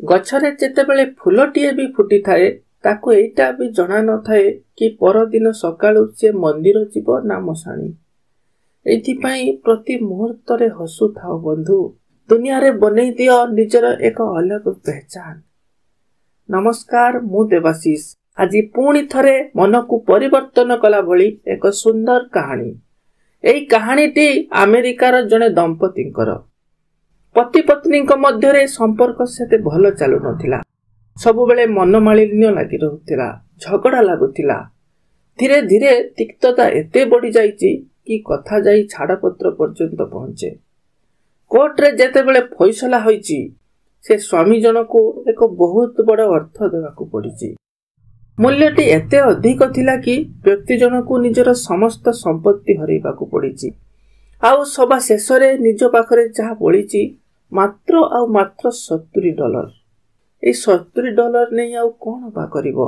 गछरे जेतेबेले फूलटीए भी फुटी थाए ताकू एइटा भी जणा न थाए कि परदिन सकाळु से मंदिर जीव ना मशाणी। एइथिपाई प्रति मुहूर्तरे हसु थाओ बंधु। दुनिया रे बनेई दियो निजर एक अलग पहचान। नमस्कार, मु देवाशीष। आज पुणी थरे मन को परिवर्तन कला भली एक सुंदर कहानी। एई कहानीटी अमेरिकार जने दंपतिंकर पति पत्नी मध्य संपर्क सेते भल चालू नथिला। सबुबेले मनमालिन्य लागि रहुथिला, झगड़ा लागुथिला। धीरे धीरे तिक्तता एते बढ़ी जाइछि कि कथा जाई छाड़पत्र पर्यंत पहुंचे। कोर्ट रे जेतेबेले फैसला होइछि से स्वामी जनकू एक बहुत बड़ अर्थ देवाकू पड़िछि। मूल्यटी एते अधिक थिला कि व्यक्ति जनकू निजर समस्त संपत्ति हरैबाकू पड़िछि। आउ सभा शेष रे निज पाखरे जहा बळिछि मात्र $70। ए $70 नै आउ कोन बा करिवो।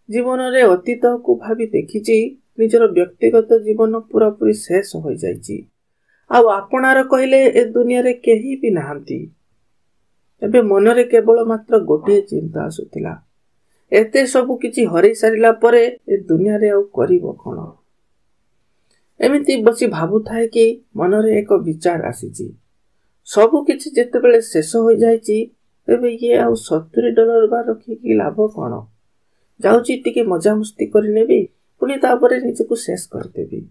जीवन रे अतीत को भाबी देखिछि निजर व्यक्तिगत जीवन पूरा पूरी शेष हो जाइछि। आउ आपनार कहले ए दुनिया रे केही भी नाहंती। एबे मन रे केवल मात्र गोटे चिंता आसुथिला, एते सब किछि हरै सारिला परे ए दुनिया रे आउ करिवो कोन। एमिति बसी भाबु थाए कि मन रे एक विचार आसीछि। सब किछि जेतेबेले शेष हो जाइछि एबे ये आउ $70 बा रखि कि लाभ कोन। जाउछि टिके मजा मस्ती करि नेबी, पुनी तापरे निजको शेष कर देबी।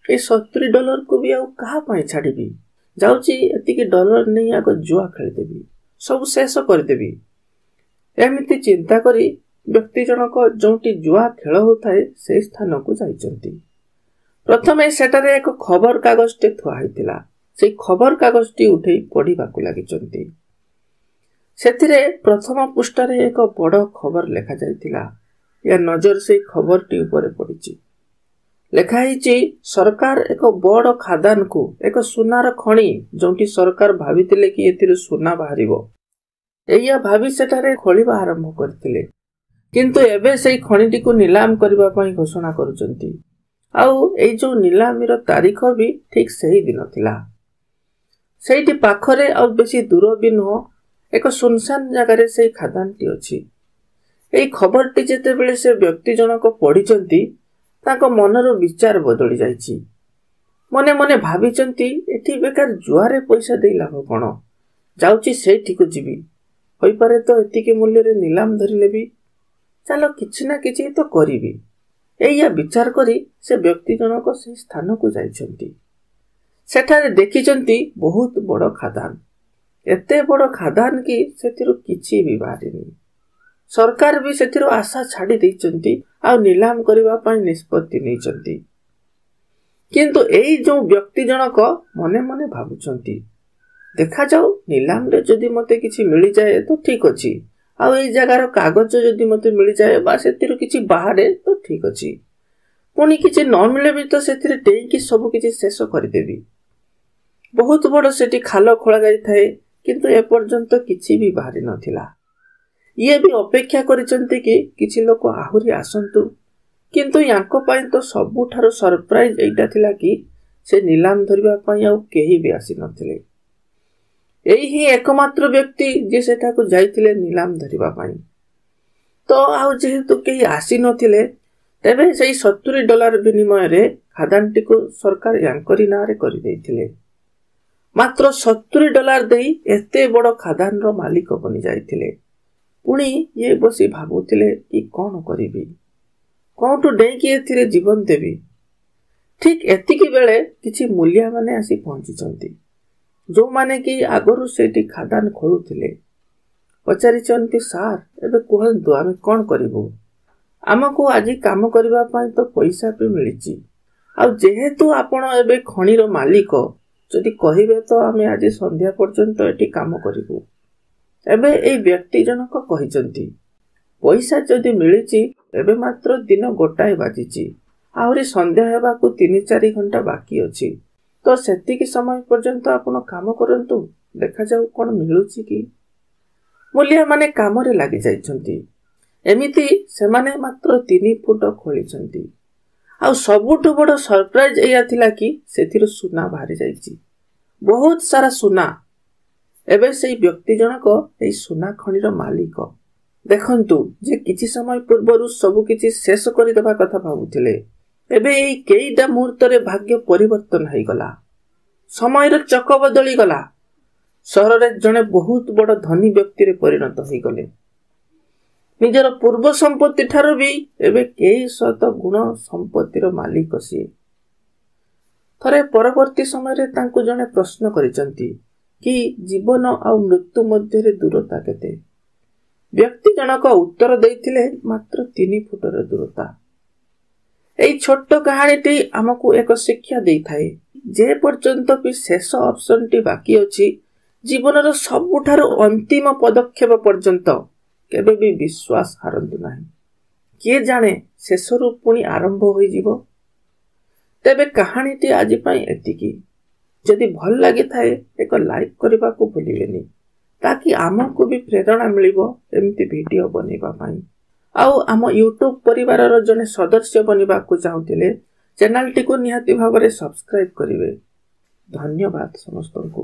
ए $70 को भी आउ कहा पाई छाड़ीबी। जाउछि एतिके डॉलर नै आगो जुआ खेल देबी, सब शेष कर देबी। एमिति चिंता करी व्यक्ति जनक जोंटी जुआ खेल होताए से स्थान को जाइचंती। प्रथमे सेटारे एक खबर कागजटे थुआ हैतिला। से खबर कागजटी उठेई पढ़िबाकू लागिचंती। सेथिरे प्रथम पृष्ठारे एक बड़ खबर लेखा जाइतिला। या नजर से खबरटी ऊपर पड़िछि। लेखा हिछि सरकार एक बड़ खादान को एक सुनार खणी जोंटी सरकार भाबितिले कि एथिरे सुना बाहरिबो। एया भाबी सेटारे खोलिबा आरंभ करथिले। किंतु एबे सेई खणीटी को निलाम करबा पई घोषणा करूचंती। आउ एई जो निलामीर तारीख भी ठीक सही दिन थिला। सेठी पाखरे आ बेसी दूर भी नुह, एक सुनसान जगार से खादानटी अछि। एई खबरटी जेतेबेले से व्यक्ति जनक पढ़िचंती ताको मनर विचार बदली जाइछि। मने मने भाबिचंती एठी बेकार जुआरे पैसा देई लाभ कोन। जाउछि सेठी को जीवी, होई पारे तो एतिके मूल्य रे निलाम धरि लेबी। चलो किछि ना किछि तो करिबी। एया विचार करी से व्यक्ति जनक से स्थान को जाइछंती। सेठारे देखिचंती बहुत बड़ खादान। एते बड़ खादान की सेथिरु किछि भी बाहरिनी। सरकार भी सेथिरु आशा छाड़ी दैचंती आ निलाम करबा पई निष्पत्ति नैचंती। किंतु एई जो व्यक्ति जनक मने मने भाबुचंती, देखा जाऊ निलाम रे जदि मते किछि मिली जाए तो ठीक अछि। आ एई जगार कागज जदि मते मिली जाए बा सेथिरु किछि बाहरे तो ठीक अछि। पुनी किछि न मिले भी तो सेथिरे टेई कि सब किछि शेष कर देबी। बहुत बड़ सेठी खाल खोला जाई थाए, किंतु ए पर्यंत किछि भी बाहरी नथिला। ये भी अपेक्षा करिसंती कि किछि लोक आहुरी आसंतु। किंतु यांको पई तो सबुठारो सरप्राइज एइटा थिला कि से निलाम धरिबा पई आ केही भी आसी नथिले। एही ही एकमात्र व्यक्ति जे सेठा को जाइथिले निलाम धरिबा पई। तो आउ जेहेतु केही आसी नथिले, तेबे सेई $70 विनिमय रे खादानटी को सरकार यांकरी नारे करि दैथिले। मात्र $70 देई एते बड़ खादान रो मालिक बनि जाइथिले। पुणी ये बसी भाबुथिले कि कोन करिबी, कोठु डेकी एथिरे जीवन देबी। ठीक एतिकी बेले किछि मूल्या माने आसी पहुंचिचंती, जो माने कि आगरु सेठी खादान खोलुथिले। पचारिचंती, सार एबे कहंतु आमे कोन करिबो। आमको आज काम करबा पई तो पैसा पे मिलिछि। आ जेहेतु आपण एबे खणीर मालिक, जदि कहिबे तो आमे आज संध्या पर्यंत एठी काम करिबो। एबे एई व्यक्ति जनक कहिचंती, पैसा जदि मिलिछि एबे मात्र दिन गोटाए बाजिछि। आहुरी संध्या हेबाकू 3-4 घंटा बाकी अछि। तो सेतिकी समय पर्यंत आपण काम करंतु, देखा जाऊ कोन मिलुछि कि। मूल्य माने काम रे लागि जाइछंती। एमिति सेमाने मात्र 3 फुट खोलिछंती। आ सबुठु बड़ सरप्राइज एया थिला कि सेथिरु सुना बाहरी जाइछि। बहुत सारा सुना। ଏବେ ସେଇ ବ୍ୟକ୍ତି ଜଣକ ଏଇ ସୁନା ଖଣିର ମାଲିକ। ଦେଖନ୍ତୁ ଯେ କିଛି ସମୟ ପୂର୍ବରୁ ସବୁ କିଛି ଶେଷ କରିଦେବା କଥା ଭାବୁଥିଲେ, ଏବେ ଏଇ କେଇଟା ମୁହୂର୍ତ୍ତରେ ଭାଗ୍ୟ ପରିବର୍ତ୍ତନ ହେଇଗଲା। ସମୟର ଚକ ବଦଳିଗଲା। ସହରରେ ଜଣେ ବହୁତ ବଡ଼ ଧନୀ ବ୍ୟକ୍ତିରେ ପରିଣତ ହେଇଗଲେ। ନିଜର ପୂର୍ବ ସମ୍ପତ୍ତି ଠାରୁ ବି ଏବେ କେଇ ଶତ ଗୁଣ ସମ୍ପତ୍ତିର ମାଲିକ ସିଏ। ଥରେ ପରବର୍ତ୍ତୀ ସମୟରେ ତାଙ୍କୁ ଜଣେ ପ୍ରଶ୍ନ କରିଛନ୍ତି କି ଜୀବନ ଆଉ ମୃତ୍ୟୁ ମଧ୍ୟରେ ଦୂରତା କେତେ? ବ୍ୟକ୍ତି ଜଣକ ଉତ୍ତର ଦେଇଥିଲେ ମାତ୍ର 3 ଫୁଟର ଦୂରତା। ଏଇ ଛୋଟ କାହାଣୀଟି ଆମକୁ ଏକ ଶିକ୍ଷା ଦେଇଥାଏ, ଯେ ପର୍ଯ୍ୟନ୍ତ ବି ଶେଷ ଅପସନଟି ବାକି ଅଛି, ଜୀବନର ସବୁଠାରୁ ଅନ୍ତିମ ପଦକ୍ଷେପ ପର୍ଯ୍ୟନ୍ତ କେବେ ବି ବିଶ୍ୱାସ ହାରନ୍ତୁ ନାହିଁ। କିଏ ଜାଣେ ଶେଷରୁ ପୁଣି ଆରମ୍ଭ ହୋଇଯିବ। ତେବେ କାହାଣୀଟି ଆଜି ପାଇଁ ଏତିକି। ଯଦି ଭଲ ଲାଗିଥାଏ ଏକ ଲାଇକ୍ କରିବାକୁ ଭୁଲିବେନି, ତାକି ଆମକୁ ବି ପ୍ରେରଣା ମିଳିବ ଏମିତି ଭିଡ଼ିଓ ବନେଇବା ପାଇଁ। ଆଉ ଆମ ୟୁଟ୍ୟୁବ ପରିବାରର ଜଣେ ସଦସ୍ୟ ବନିବାକୁ ଚାହୁଁଥିଲେ ଚ୍ୟାନେଲଟିକୁ ନିହାତି ଭାବରେ ସବସ୍କ୍ରାଇବ୍ କରିବେ। ଧନ୍ୟବାଦ ସମସ୍ତଙ୍କୁ।